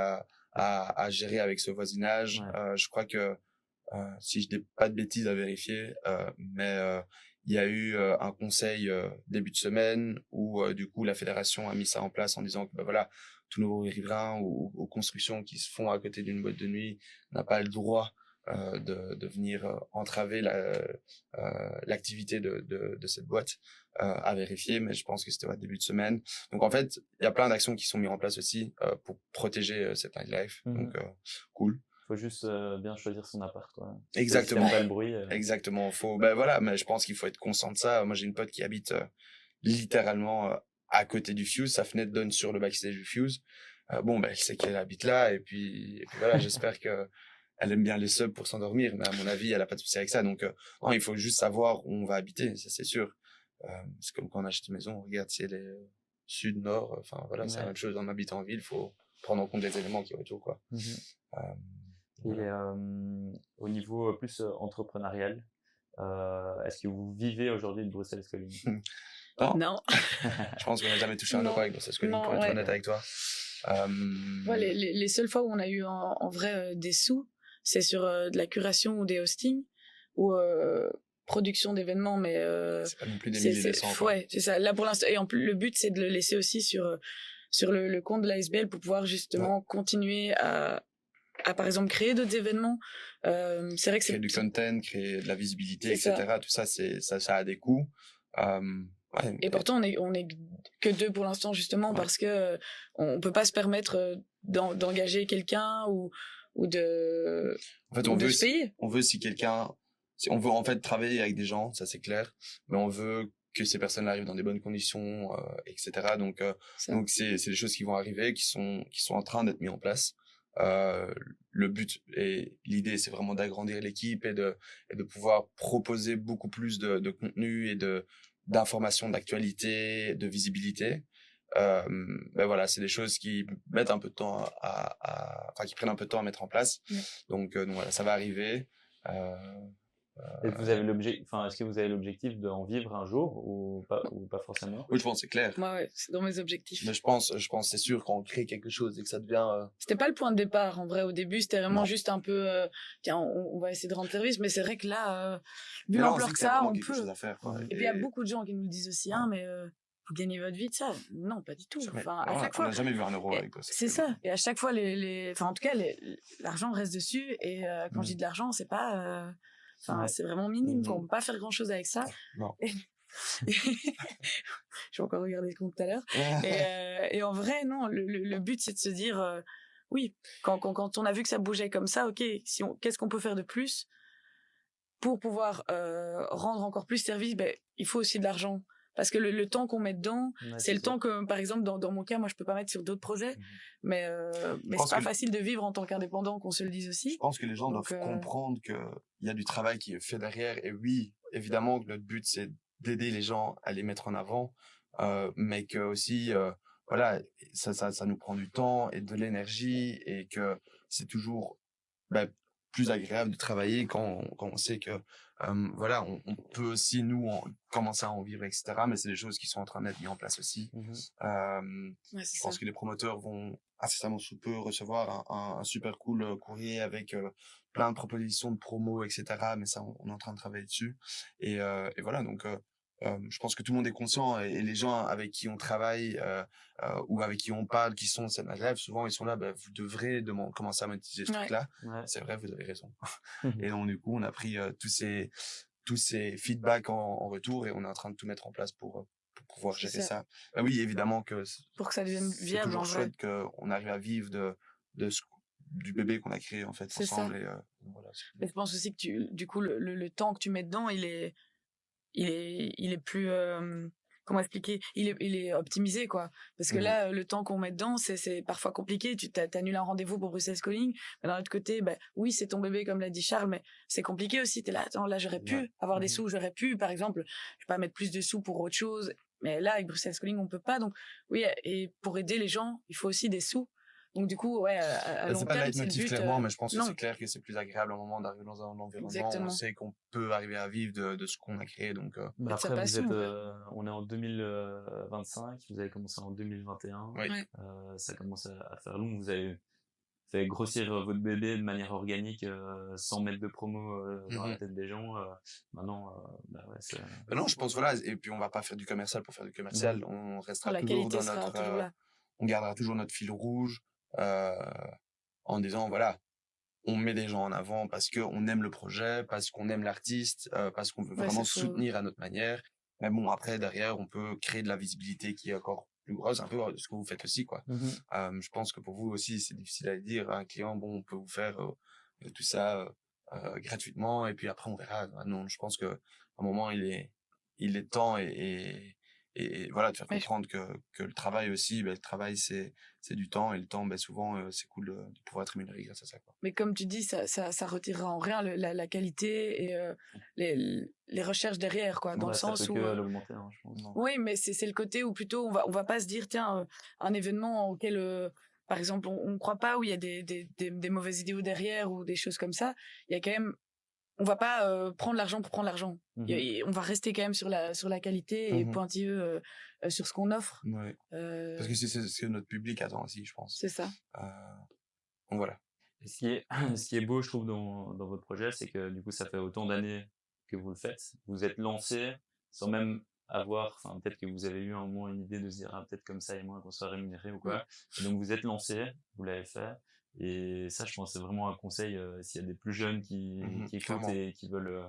à gérer avec ce voisinage. Je crois que, si je dis pas de bêtises à vérifier, mais il y a eu un conseil début de semaine où du coup la fédération a mis ça en place en disant que tout nouveau riverain ou aux constructions qui se font à côté d'une boîte de nuit n'a pas le droit de venir entraver l'activité de cette boîte, à vérifier, mais je pense que c'était début de semaine. Donc en fait, il y a plein d'actions qui sont mises en place aussi pour protéger cette nightlife. Donc cool. Faut juste bien choisir son appart, quoi. Exactement. Pas le bruit. Exactement. Mais je pense qu'il faut être conscient de ça. Moi, j'ai une pote qui habite littéralement à côté du Fuse. Sa fenêtre donne sur le backstage du Fuse. Elle sait qu'elle habite là, et puis voilà, j'espère que elle aime bien les subs pour s'endormir, mais à mon avis, elle a pas de souci avec ça. Donc, non, il faut juste savoir où on va habiter, ça c'est sûr. C'est comme quand on achète une maison, on regarde si elle est sud, nord, c'est la même chose. En habitant en ville, il faut prendre en compte les éléments qui sont autour, quoi. Et au niveau plus entrepreneurial, est-ce que vous vivez aujourd'hui de Bruxelles Schooling? Non. Je pense qu'on n'a jamais touché un euro avec Bruxelles Schooling, pour être honnête avec toi. Les seules fois où on a eu en vrai des sous, c'est sur de la curation ou des hostings ou production d'événements, mais c'est pas non plus des milliers de cents. Ouais, c'est ça. Là pour l'instant, et le but c'est de le laisser aussi sur le compte de l'ASBL pour pouvoir justement continuer à par exemple créer d'autres événements. C'est vrai que créer du content, créer de la visibilité, etc. Tout ça, ça a des coûts. Et pourtant on est que 2 pour l'instant, justement parce que on peut pas se permettre d'engager quelqu'un ou de en fait, on veut se payer. On veut, si quelqu'un on veut en fait travailler avec des gens, ça c'est clair, mais on veut que ces personnes arrivent dans des bonnes conditions, etc. Donc c'est des choses qui vont arriver, qui sont en train d'être mises en place. Le but et l'idée, c'est vraiment d'agrandir l'équipe et de pouvoir proposer beaucoup plus de contenu et d'informations, d'actualité, de visibilité. Ben voilà, c'est des choses qui mettent un peu de temps enfin qui prennent un peu de temps à mettre en place. Donc voilà, ça va arriver. Et vous avez est-ce que vous avez l'objectif d'en vivre un jour ou pas forcément? Oui, je pense, c'est clair. Moi, ouais, c'est dans mes objectifs. Mais je pense, c'est sûr, quand on crée quelque chose et que ça devient... C'était pas le point de départ, en vrai. Au début, c'était vraiment juste un peu, tiens, on va essayer de rendre service, mais c'est vrai que là, vu l'ampleur que ça, on peut. À faire, quoi. Et puis, il y a beaucoup de gens qui nous le disent aussi, mais vous gagnez votre vie de ça? Non, pas du tout. Enfin, à chaque fois. On n'a jamais vu un euro avec c'est ça. Et à chaque fois, enfin, en tout cas, l'argent reste dessus. Et quand je dis de l'argent, c'est pas, c'est vraiment minime, quoi. On peut pas faire grand chose avec ça. Non. Je vais encore regarder le compte tout à l'heure. Et en vrai, non, le but, c'est de se dire, oui, quand on a vu que ça bougeait comme ça, ok, qu'est-ce qu'on peut faire de plus pour pouvoir rendre encore plus service? Ben, il faut aussi de l'argent. Parce que le temps qu'on met dedans, c'est le temps que, par exemple, dans mon cas, moi, je peux pas mettre sur d'autres projets, mais c'est pas facile de vivre en tant qu'indépendant, qu'on se le dise aussi. Je pense que les gens doivent comprendre qu'il y a du travail qui est fait derrière. Et oui, évidemment que notre but, c'est d'aider les gens à les mettre en avant, mais que aussi, voilà, ça nous prend du temps et de l'énergie, et que c'est toujours plus agréable de travailler quand on sait que voilà, on peut aussi nous commencer à en vivre, etc. Mais c'est des choses qui sont en train d'être mises en place aussi. Je pense que les promoteurs vont incessamment sous peu recevoir un super cool courrier avec plein de propositions de promos, etc. Mais ça, on est en train de travailler dessus. Et voilà, donc je pense que tout le monde est conscient, et les gens avec qui on travaille ou avec qui on parle, qui sont cette rêve, souvent ils sont là, vous devrez commencer à monétiser ce truc-là. C'est vrai, vous avez raison. Et donc du coup, on a pris tous ces feedbacks en retour, et on est en train de tout mettre en place pour pouvoir gérer ça. Oui, évidemment que pour que ça devienne viable, c'est toujours chouette qu'on arrive à vivre du bébé qu'on a créé en fait ensemble. Et voilà. Mais je pense aussi que du coup le temps que tu mets dedans, il est plus comment expliquer, il est optimisé, quoi, parce que là, le temps qu'on met dedans, c'est parfois compliqué. Tu t'annules un rendez-vous pour Bruxelles Calling, mais d'un autre côté, oui, c'est ton bébé, comme l'a dit Charles, mais c'est compliqué aussi. T'es là, attends, là j'aurais pu avoir des sous, j'aurais pu, par exemple, je vais pas mettre plus de sous pour autre chose, mais là avec Bruxelles Calling on peut pas. Donc oui, et pour aider les gens, il faut aussi des sous. Donc du coup, à long terme, c'est pas le but. Clairement, mais je pense que c'est clair que c'est plus agréable au moment d'arriver dans un environnement où on sait qu'on peut arriver à vivre de ce qu'on a créé. Donc après, on est en 2025, vous avez commencé en 2021. Ça commence à faire long. Vous avez fait grossir votre bébé de manière organique, sans mettre de promo dans la tête des gens. Maintenant, non, je pense, voilà. Et puis on va pas faire du commercial pour faire du commercial. On restera toujours dans notre, on gardera toujours notre fil rouge. En disant voilà, on met des gens en avant parce qu'on aime le projet, parce qu'on aime l'artiste, parce qu'on veut vraiment soutenir à notre manière. Mais bon, après derrière on peut créer de la visibilité qui est encore plus grosse, un peu ce que vous faites aussi, quoi. Je pense que pour vous aussi c'est difficile à dire à un client, bon, on peut vous faire tout ça gratuitement, et puis après on verra. Non, je pense que à un moment il est temps et voilà, de faire comprendre que le travail aussi, le travail c'est du temps, et le temps, souvent c'est cool de pouvoir être rémunéré grâce à ça, quoi. Mais comme tu dis, ça retirera en rien la qualité et les recherches derrière, quoi, dans le sens ça peut que l'augmenter, je pense. Oui, mais c'est le côté où plutôt on va pas se dire tiens, un événement auquel par exemple on croit pas, où il y a des mauvaises idées derrière ou des choses comme ça, il y a quand même, on va pas prendre l'argent pour prendre l'argent. On va rester quand même sur la qualité et pointilleux sur ce qu'on offre. Parce que c'est ce que notre public attend aussi, je pense. C'est ça. Donc voilà. Et ce qui est beau, je trouve, dans votre projet, c'est que du coup, ça fait autant d'années que vous le faites. Vous êtes lancé sans même avoir, peut-être que vous avez eu un moment une idée de se dire, peut-être comme ça et moi qu'on soit rémunéré ou quoi. Et donc vous êtes lancé, vous l'avez fait. Et ça, je pense, c'est vraiment un conseil s'il y a des plus jeunes qui écoutent et qui veulent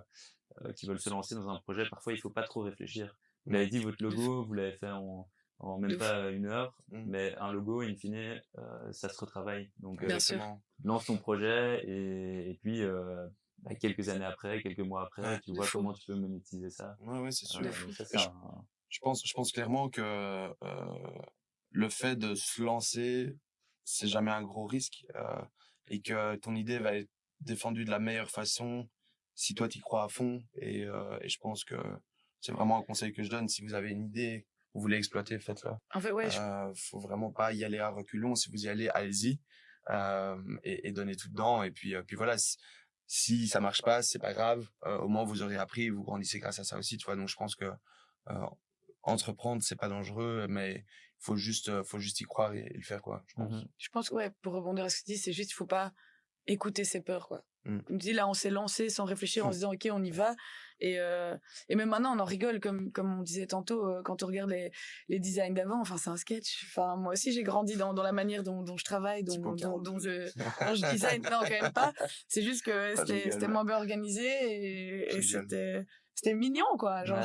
se lancer dans un projet. Parfois, il faut pas trop réfléchir. Vous l'avez dit, votre logo, vous l'avez fait en même pas une heure, mais un logo, in fine, ça se retravaille. Donc, lance ton projet et puis quelques années après, quelques mois après, Ouais, tu De vois fou, comment tu peux monétiser ça. ouais, c'est sûr. de Donc fou. ça, Et c'est un... je pense clairement que le fait de se lancer, c'est jamais un gros risque et que ton idée va être défendue de la meilleure façon si toi t'y crois à fond. Et je pense que c'est vraiment un conseil que je donne. Si vous avez une idée, vous voulez exploiter, faites-le. En fait, ouais, Faut vraiment pas y aller à reculons. Si vous y allez, allez-y et donnez tout dedans. Et puis voilà. Si ça marche pas, c'est pas grave. Au moins vous aurez appris, vous grandissez grâce à ça aussi, tu vois. Donc je pense que euh, entreprendre c'est pas dangereux, mais faut juste y croire et le faire quoi, je pense. Mhm. je pense que ouais, pour rebondir à ce que tu dis, c'est juste, il faut pas écouter ses peurs, quoi. Mm. Comme tu dis, là, on s'est lancé sans réfléchir en se disant, OK, on y va. Et même maintenant, on en rigole, comme on disait tantôt, quand on regarde les designs d'avant, enfin, c'est un sketch. Enfin, moi aussi, j'ai grandi dans la manière dont je travaille, Typo 42. dont je design. Non, quand même pas. C'est juste que Ah, je rigole, c'était mais moins bien organisé je et rigole. c'était mignon, quoi. Genre,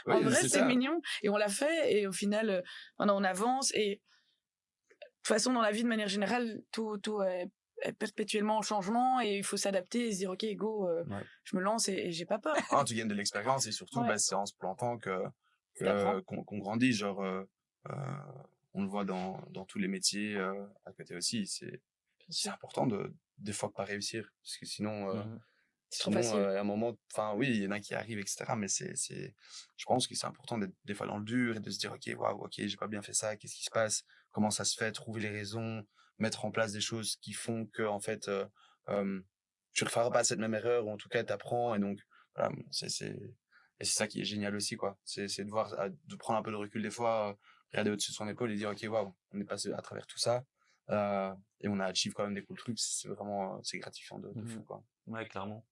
Ouais. en Oui, vrai, c'est c'était ça. mignon. Et on l'a fait. Et au final, maintenant, on avance. Et toute façon, dans la vie, de manière générale, tout est perpétuellement en changement et il faut s'adapter et se dire, OK, go, Ouais. je me lance et j'ai pas peur. Ah, tu gagnes de l'expérience et surtout, Ouais, bah, c'est en se plantant t'apprends. qu'on grandit. Genre, euh, on le voit dans tous les métiers à côté aussi. Bien C'est sûr. important de des fois pas réussir parce que Mhm. C'est trop facile. à un moment, enfin oui, il y en a qui arrivent, etc. Mais je pense que c'est important d'être des fois dans le dur et de se dire, ok, waouh, ok, j'ai pas bien fait ça, qu'est-ce qui se passe, comment ça se fait, trouver les raisons, mettre en place des choses qui font que en fait, euh, tu referas pas cette même erreur ou en tout cas t'apprends et donc voilà, et c'est ça qui est génial aussi quoi. C'est de voir, de prendre un peu de recul des fois, regarder au-dessus de son épaule et dire, ok, waouh, on est passé à travers tout ça. Et on a achieve quand même des cool trucs, c'est vraiment, c'est gratifiant de fou, Mhm. quoi. Ouais, clairement.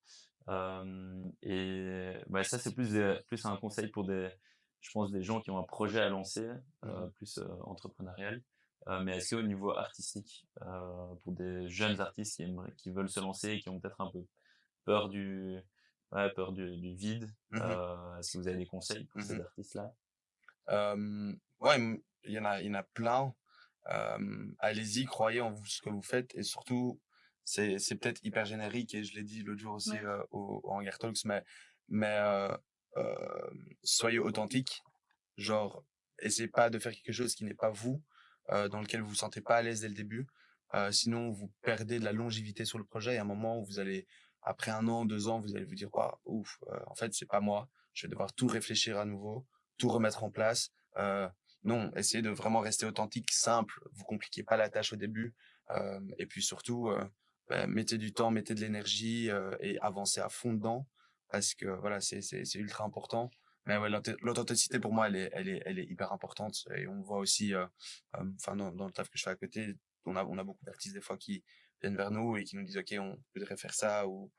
Et bah, ça, c'est plus un conseil pour je pense, des gens qui ont un projet à lancer, Mhm. plus entrepreneurial. Mais est-ce qu'au niveau artistique, pour des jeunes artistes qui veulent se lancer et qui ont peut-être un peu peur du vide, Mhm. est-ce que vous avez des conseils pour ces Mhm. artistes-là? Ouais, il y en a plein. Allez-y, croyez en vous, ce que vous faites et surtout, c'est peut-être hyper générique et je l'ai dit l'autre jour aussi Ouais. au Hangar Talks, mais soyez authentique. Genre, essayez pas de faire quelque chose qui n'est pas vous, dans lequel vous vous sentez pas à l'aise dès le début. Sinon, vous perdez de la longévité sur le projet et à un moment où vous allez, après 1 an, 2 ans, vous allez vous dire, waouh, ouf, en fait, c'est pas moi. Je vais devoir tout réfléchir à nouveau, tout remettre en place. Euh, non, essayez de vraiment rester authentique, simple. Vous compliquez pas la tâche au début. Et puis surtout, mettez du temps, mettez de l'énergie et avancez à fond dedans parce que voilà, c'est ultra important. Mais ouais, l'authenticité pour moi, elle est hyper importante et on le voit aussi, enfin dans le taf que je fais à côté, on a beaucoup d'artistes des fois qui viennent vers nous et qui nous disent ok, on voudrait faire ça ou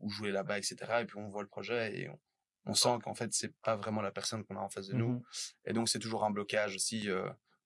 jouer là-bas, etc. Et puis on voit le projet et on sent qu'en fait c'est pas vraiment la personne qu'on a en face de nous Mhm. et donc c'est toujours un blocage aussi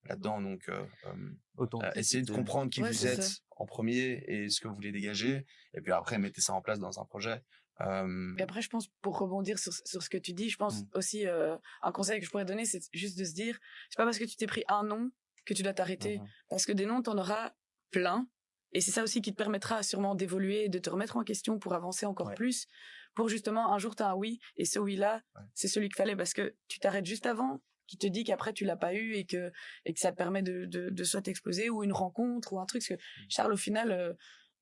là-dedans. Donc essayez de Authenticité. comprendre qui Ouais, vous c'est Ok. ça. êtes en premier et ce que vous voulez dégager et puis après mettez ça en place dans un projet. Et après, je pense, pour rebondir sur ce que tu dis, je pense Mm. aussi, un conseil que je pourrais donner, c'est juste de se dire, c'est pas parce que tu t'es pris un non que tu dois t'arrêter. Mhm. Parce que des noms, t'en auras plein. Et c'est ça aussi qui te permettra sûrement d'évoluer, de te remettre en question pour avancer encore Ouais. plus. Pour justement, un jour, t'as un oui. Et ce oui-là, Ouais. c'est celui qu'il fallait parce que tu t'arrêtes juste avant, qui te dit qu'après tu l'as pas eu et que ça te permet de soit t'exposer ou une rencontre ou un truc. Parce que Charles, au final,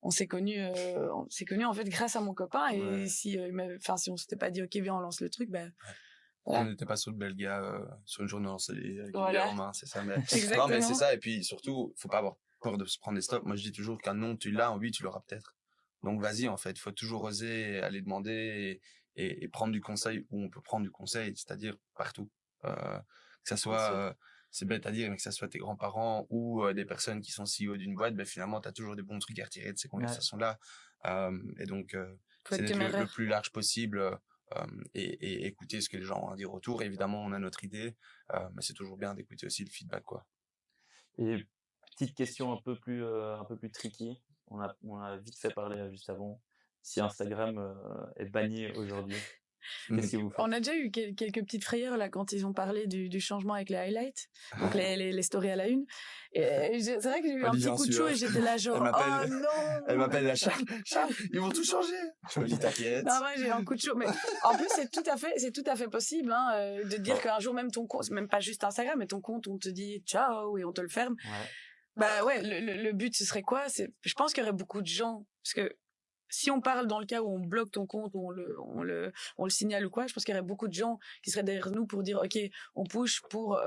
on s'est connus en fait grâce à mon copain et Ouais. si si on s'était pas dit ok viens on lance le truc ben Si on voilà n'était pas sur le bel gars, sur une journée lancée avec une bière voilà en main, c'est ça. Mais non, mais c'est exactement ça. Et puis surtout, faut pas avoir peur de se prendre des stops. Moi, je dis toujours qu'un non, tu l'as, un oui, tu l'auras peut-être. Donc vas-y, en fait, faut toujours oser aller demander et prendre du conseil où on peut prendre du conseil, c'est-à-dire partout. Que ça bien soit, sûr c'est bête à dire, mais que ça soit tes grands-parents ou des personnes qui sont CEO d'une boîte, ben finalement, tu as toujours des bons trucs à retirer de ces Ouais. conversations-là. Et donc, faut c'est être d'être le téméraire plus large possible. Et écouter ce que les gens ont à dire autour. Évidemment, on a notre idée, mais c'est toujours bien d'écouter aussi le feedback, quoi. Et petite question un peu plus tricky. On a vite fait parler juste avant. Si Instagram est banni aujourd'hui, Qu'est-ce que vous faites? On a déjà eu quelques petites frayeurs là quand ils ont parlé du changement avec les highlights, donc les stories à la une. Et c'est vrai que j'ai eu un petit coup de chaud et j'étais là genre oh non. Elle m'appelle la Charles, ils vont tout changer. Je me dis t'inquiète. Non ouais, j'ai eu un coup de chaud, mais en plus c'est tout à fait possible de dire qu'un jour même ton compte, même pas juste Instagram, mais ton compte on te dit ciao et on te le ferme. Ouais. Bah ouais, le but ce serait quoi? Je pense qu'il y aurait beaucoup de gens parce que si on parle dans le cas où on bloque ton compte, ou on le signale ou quoi, je pense qu'il y aurait beaucoup de gens qui seraient derrière nous pour dire ok, on push pour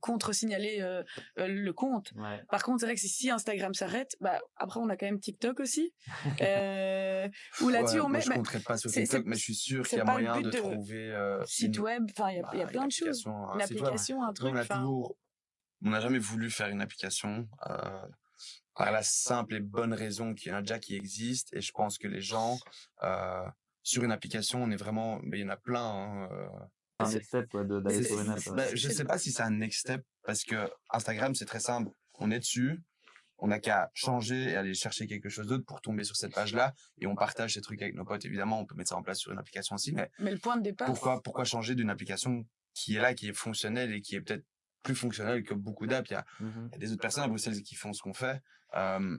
contre-signaler le compte. Ouais. Par contre, c'est vrai que si Instagram s'arrête, bah après on a quand même TikTok aussi, où là-dessus on met. Je compterai pas sur TikTok, mais je suis sûr qu'il y a moyen de trouver site web. Enfin, il y a plein de choses. Une application, un truc. On n'a jamais voulu faire une application. Par la simple et bonne raison qu'il y en a déjà qui existent, et je pense que les gens sur une application, on est vraiment, mais il y en a plein. Un next step d'aller sur une app. Je sais pas si c'est un next step parce que Instagram c'est très simple, on est dessus, on n'a qu'à changer et aller chercher quelque chose d'autre pour tomber sur cette page-là, et on partage ces trucs avec nos potes. Évidemment, on peut mettre ça en place sur une application aussi, mais le point de départ. Pourquoi changer d'une application qui est là, qui est fonctionnelle et qui est peut-être plus fonctionnelle que beaucoup d'apps. Il y a des autres personnes à Bruxelles qui font ce qu'on fait,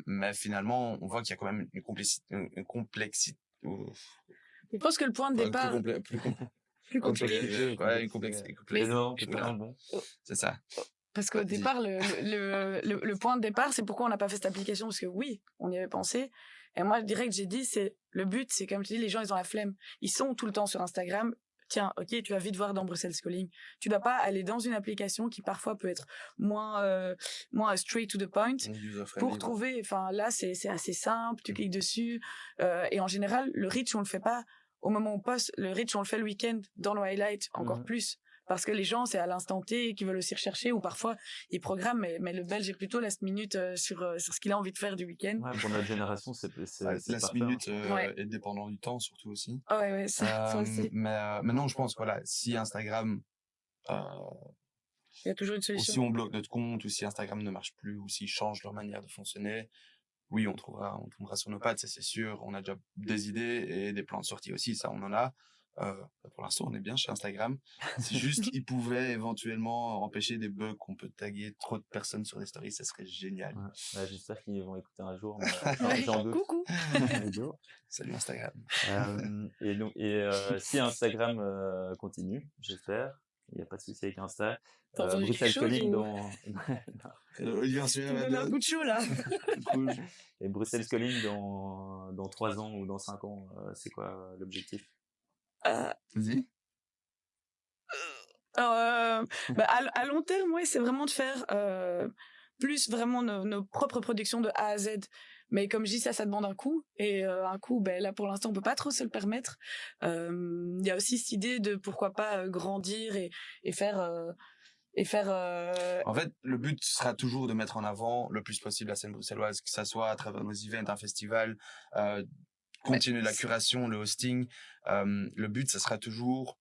mais finalement, on voit qu'il y a quand même une complexité. Je pense que le point de départ... Plus compliqué. Ouais, une complexité. Bon. C'est ça. Parce qu'au départ, le point de départ, c'est pourquoi on n'a pas fait cette application, parce que oui, on y avait pensé. Et moi, direct, j'ai dit, le but, c'est comme tu dis, les gens, ils ont la flemme. Ils sont tout le temps sur Instagram. Tiens, ok, tu vas vite voir dans Bruxelles Calling. Tu dois pas aller dans une application qui parfois peut être moins straight to the point pour trouver. Enfin, là, c'est assez simple. Tu cliques dessus et en général, le reach on le fait pas au moment où on poste. Le reach on le fait le week-end dans le highlight encore plus. Parce que les gens, c'est à l'instant T qui veulent aussi rechercher, ou parfois ils programment, mais le Belge est plutôt last minute sur ce qu'il a envie de faire du week-end. Ouais, pour notre génération, c'est last minute est dépendant du temps surtout aussi. Ouais, ça aussi. Mais non, je pense voilà, si Instagram, il y a toujours une solution. Ou si on bloque notre compte, ou si Instagram ne marche plus, ou s'ils changent leur manière de fonctionner, oui, on tombera sur nos pattes, ça c'est sûr. On a déjà des idées et des plans de sortie aussi, ça on en a. Pour l'instant, on est bien chez Instagram. C'est juste qu'ils pouvaient éventuellement empêcher des bugs qu'on peut taguer trop de personnes sur les stories, ça serait génial. Ouais, j'espère qu'ils vont écouter un jour. Mais j'en doute. Coucou. Salut Instagram. Si Instagram continue, j'espère, il n'y a pas de souci avec Insta. Bruxelles Calling dans... Olivier, tu me donnes un coup de chaud là. Cool. Et Bruxelles Calling dans 3 ans ou dans 5 ans, c'est quoi l'objectif? Vas-y. À long terme, ouais, c'est vraiment de faire plus vraiment nos propres productions de A à Z. Mais comme je dis, ça demande un coût. Et un coût, là, pour l'instant, on peut pas trop se le permettre. Il y a aussi cette idée de pourquoi pas grandir et faire... En fait, le but sera toujours de mettre en avant le plus possible la scène bruxelloise, que ça soit à travers nos events, un festival, continuer la curation, le hosting. Le but, ça sera toujours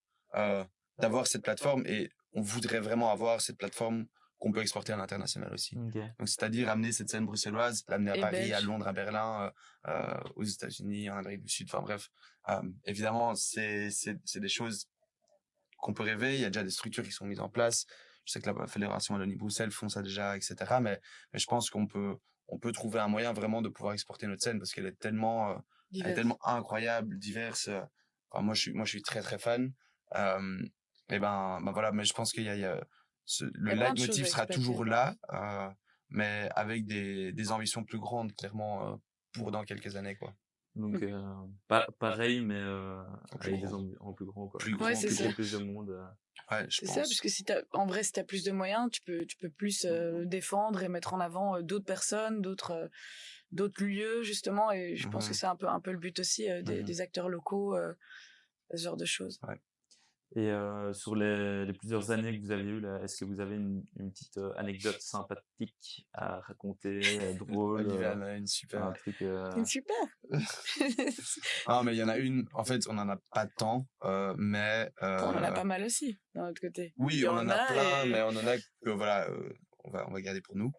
d'avoir cette plateforme, et on voudrait vraiment avoir cette plateforme qu'on peut exporter à l'international aussi. Okay. Donc, c'est-à-dire amener cette scène bruxelloise, l'amener à Paris, belge. à Londres, à Berlin, aux États-Unis, en Amérique du Sud. Enfin bref, évidemment, c'est des choses qu'on peut rêver. Il y a déjà des structures qui sont mises en place. Je sais que la Fédération Wallonie-Bruxelles font ça déjà, etc. Mais je pense qu'on peut trouver un moyen vraiment de pouvoir exporter notre scène, parce qu'elle est tellement incroyable, diverse. Enfin, moi, je suis très, très fan. Et voilà, mais je pense qu'il y a le leitmotiv sera toujours là, mais avec des ambitions plus grandes, clairement, pour dans quelques années, quoi. Donc, pareil, mais avec des ambitions plus grands, quoi. Plus de monde. Ouais, je pense. C'est ça, parce que si t'as plus de moyens, tu peux plus défendre et mettre en avant d'autres personnes, d'autres lieux, justement, et je pense que c'est un peu le but aussi des acteurs locaux, ce genre de choses. Ouais. Et sur les plusieurs années que vous avez eues, là, est-ce que vous avez une petite anecdote sympathique à raconter, drôle, une super. un truc. Une super. Non, mais il y en a une. En fait, on en a pas tant, mais. On en a pas mal aussi, d'un autre côté. Oui, on en a plein, mais on en a que voilà. On va garder pour nous.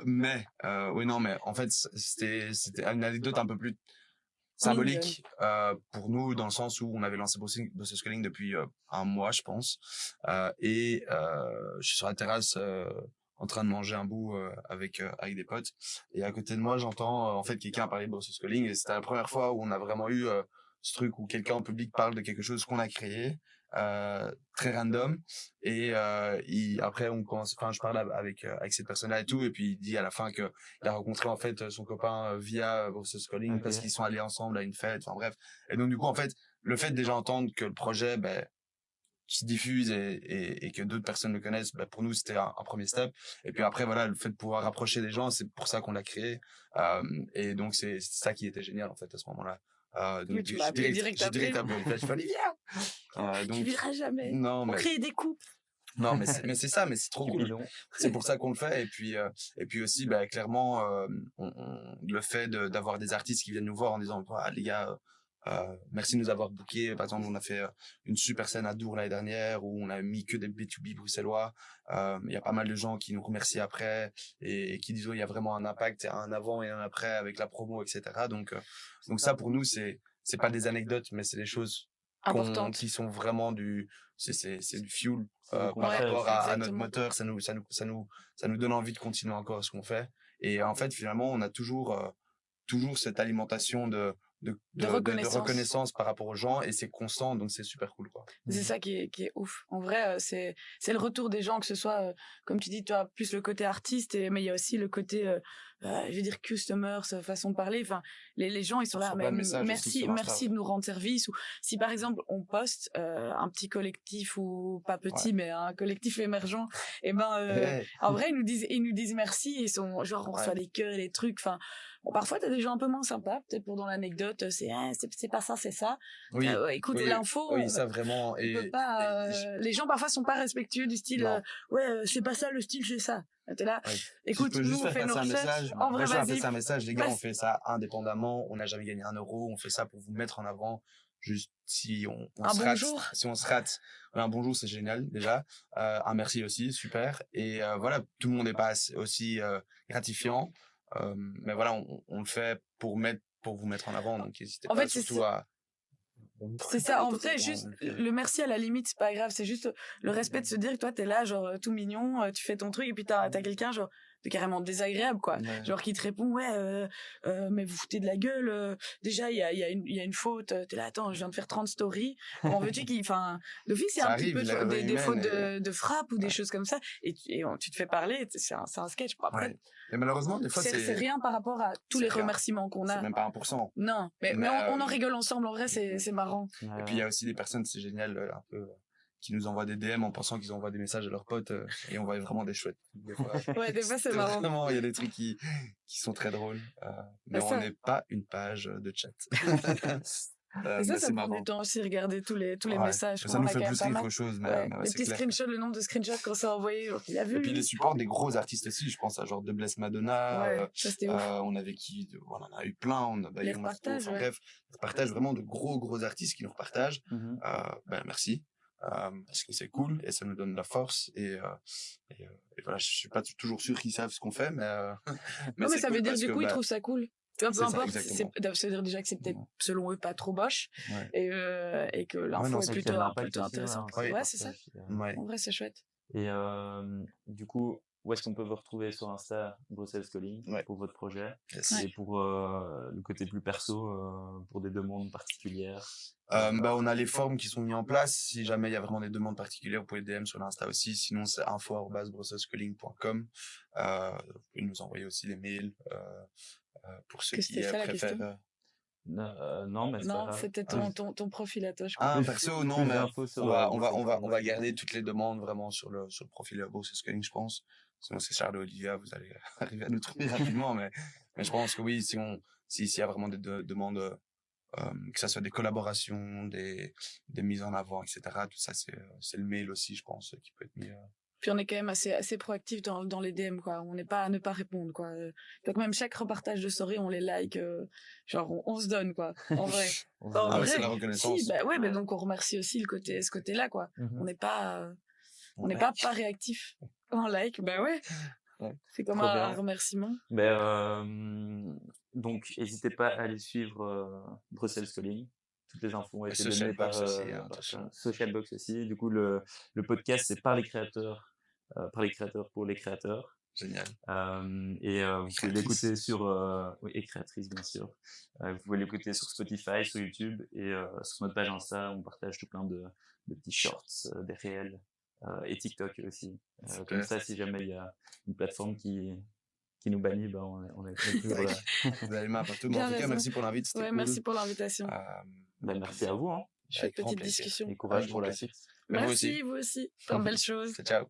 Oui, non, mais en fait, c'était une anecdote un peu plus symbolique pour nous dans le sens où on avait lancé Brussels Calling depuis un mois, je pense. Je suis sur la terrasse en train de manger un bout avec des potes. Et à côté de moi, j'entends en fait quelqu'un parler de Brussels Calling. Et c'était la première fois où on a vraiment eu ce truc où quelqu'un en public parle de quelque chose qu'on a créé. Très random et après on commence, enfin je parle avec cette personne là et tout, et puis il dit à la fin que il a rencontré en fait son copain via Brussels Calling parce qu'ils sont allés ensemble à une fête, enfin bref. Et donc du coup en fait le fait de déjà entendre que le projet se diffuse et que d'autres personnes le connaissent, pour nous c'était un premier step. Et puis après voilà, le fait de pouvoir rapprocher des gens, c'est pour ça qu'on l'a créé. Et donc c'est ça qui était génial en fait à ce moment-là. Donc Oui, tu m'as appelé direct appelé, je fais allez viens. Tu verras jamais. Non, On mais crée des couples. non, mais c'est ça, mais c'est trop cool. C'est pour ça qu'on le fait. Et puis aussi, clairement, le fait d'avoir des artistes qui viennent nous voir en disant, ah, les gars, merci de nous avoir bookés. Par exemple, on a fait une super scène à Dour l'année dernière où on a mis que des B2B bruxellois. Il y a pas mal de gens qui nous remercient après et qui disent, oh, il y a vraiment un impact, un avant et un après avec la promo, etc. Donc ça, pour nous, c'est pas des anecdotes, mais c'est des choses qui sont vraiment c'est du fuel par rapport à notre moteur. Ça nous donne envie de continuer encore ce qu'on fait. Et en fait, finalement, on a toujours cette alimentation de reconnaissance par rapport aux gens, et c'est constant, donc c'est super cool, quoi. C'est ça qui est ouf. En vrai, c'est le retour des gens, que ce soit, comme tu dis, toi, plus le côté artiste, mais il y a aussi le côté, je veux dire, customer, sa façon de parler. Enfin, les gens, ils sont là, mais merci de nous rendre service. Ou si par exemple on poste un petit collectif, ou pas petit, mais un collectif émergent, et en vrai, ils nous disent merci. Ils sont genre, on reçoit des cœurs et des trucs. Enfin, bon, parfois t'as des gens un peu moins sympas, peut-être pour dans l'anecdote, c'est pas ça, c'est ça. Oui. Écoutez l'info. Oui, ça vraiment. On peut pas, les gens parfois sont pas respectueux du style, c'est pas ça le style, c'est ça. T'es là, écoute, nous on fait nos recherches. En vrai, vas-y. C'est un message, les gars, on fait ça indépendamment, on n'a jamais gagné un euro, on fait ça pour vous mettre en avant. Juste si on se rate, si on se rate, un bonjour, c'est génial déjà. Un merci aussi, super. Et voilà, tout le monde n'est pas aussi gratifiant, mais voilà, on le fait pour vous mettre en avant. Donc n'hésitez pas surtout à. C'est ça, en fait, juste le merci à la limite, c'est pas grave, c'est juste le respect de se dire que toi t'es là, genre tout mignon, tu fais ton truc, et puis t'as quelqu'un genre de carrément désagréable, quoi, genre qui te répond mais vous foutez de la gueule, déjà il y a une faute, t'es là, attends, je viens de faire 30 stories, comment veux-tu enfin d'office il y a un petit peu des fautes de frappe ou des choses comme ça, et tu te fais parler, c'est un sketch, après. Et malheureusement, des fois, c'est rien par rapport à tous les remerciements qu'on a. C'est même pas 1%. Non, mais on en rigole ensemble, en vrai, c'est marrant. Et puis, il y a aussi des personnes, c'est génial, un peu, qui nous envoient des DM en pensant qu'ils envoient des messages à leurs potes, et on voit vraiment des chouettes. Des fois, des fois, c'est marrant. Vraiment, il y a des trucs qui sont très drôles, mais on n'est pas une page de chat. Et ça prend du temps aussi, regarder tous les messages. Ça nous fait plus qu'autre chose, mais les petits screenshots, le nombre de screenshots qu'on s'est envoyés, il a vu. Et puis les supports des gros artistes aussi, je pense à genre de Bless Madonna, ça c'était ouf. on avait on en a eu plein, les repartages, bref, on partage vraiment de gros artistes qui nous repartagent. Merci. Parce que c'est cool et ça nous donne de la force, et voilà, je suis pas toujours sûr qu'ils savent ce qu'on fait, mais non, mais ça veut dire du coup ils trouvent ça cool. Peu importe, ça veut dire déjà que c'est peut-être selon eux pas trop moche, et que l'info est plutôt intéressante. Ouais, c'est ça. En vrai, c'est chouette. Et du coup, où est-ce qu'on peut vous retrouver sur Insta, Brussels Calling, pour votre projet, et pour le côté plus perso, pour des demandes particulières? On a les formes qui sont mises en place. Si jamais il y a vraiment des demandes particulières, vous pouvez DM sur l'Insta aussi. Sinon, c'est info@brusselscalling.com. Vous pouvez nous envoyer aussi des mails pour ceux qui préfèrent. Non, mais non, c'était ton profil à toi, je crois. Perso, non, mais on va garder toutes les demandes vraiment sur le profil Brussels Calling, je pense. Sinon, c'est Charles et Olivia, vous allez arriver à nous trouver rapidement, mais je pense que oui, s'il y a vraiment des demandes, que ça soit des collaborations, des mises en avant, etc., tout ça, c'est le mail aussi, je pense, qui peut être mis. Puis on est quand même assez proactif dans les DM, quoi. On n'est pas à ne pas répondre, quoi. Donc même chaque repartage de story, on les like, genre on se donne, quoi. En vrai. C'est la reconnaissance. Si, mais donc on remercie aussi ce côté-là, quoi. On n'est pas pas réactif. En like, ouais. C'est comme un remerciement. Donc, n'hésitez pas à aller suivre Bruxelles Calling. Toutes les infos ont été données par Socialbox aussi. Du coup, le podcast, c'est par les créateurs pour les créateurs. Génial. Vous pouvez l'écouter sur... oui, et créatrice, bien sûr. Vous pouvez l'écouter sur Spotify, sur YouTube et sur notre page Insta, on partage tout plein de petits shorts, des réels et TikTok aussi. Comme ça, si jamais il y a une plateforme qui nous bannit, ben on est toujours là. Vous avez main partout. Mais en tout cas, merci pour l'invite. C'était cool. Merci pour l'invitation. Merci à vous. Chouette petite discussion. Et courage pour la suite. Merci, vous aussi. Plein de belles choses. Ciao.